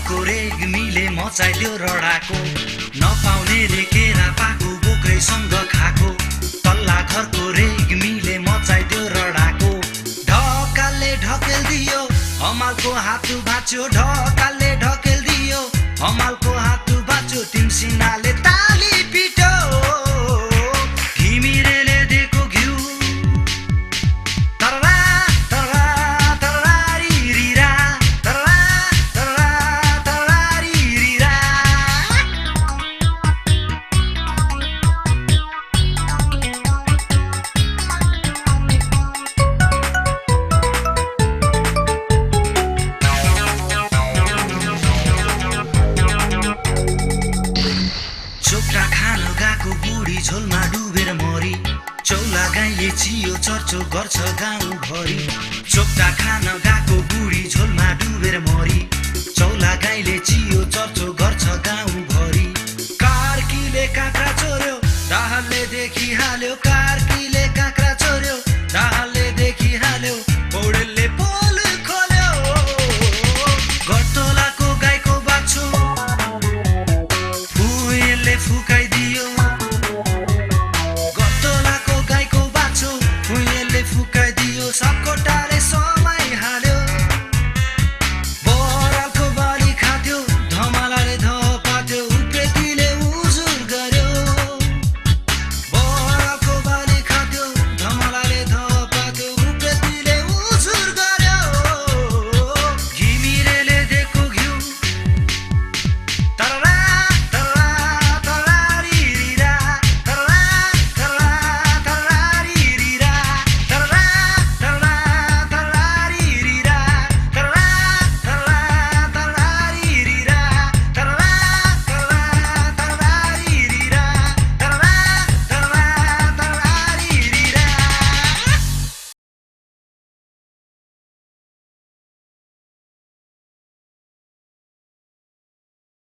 घरको रेग्मीले मचाइदियो रडाको नपाउनेले केरा पाको बोक्रेसँग खाको तल्ला घरको रेग्मीले मचाइदियो रडाको ढकालले ढकेल्दियो हमालको हातु भाँच्यो ढकालले ढकेल्दियो हमालको हातु भाँच्यो तिमसिनाले ताली पिट्यो घिमिरेले दिएको घिउ तररा तररा तररारी रिरा तररा तररा तररारी रिरा चोक्टा खान गएको बुढी झोलमा डुबेर मरी चौला गाईले चियो चर्चो गर्छ गाउँभरि चोक्टा खान गएको बुढी झोलमा डुबेर मरी चौला गाईले चियो चर्चो गर्छ गाउँभरि कार्कीले काँक्रा चोर्यो दाहलले देखिहाल्यो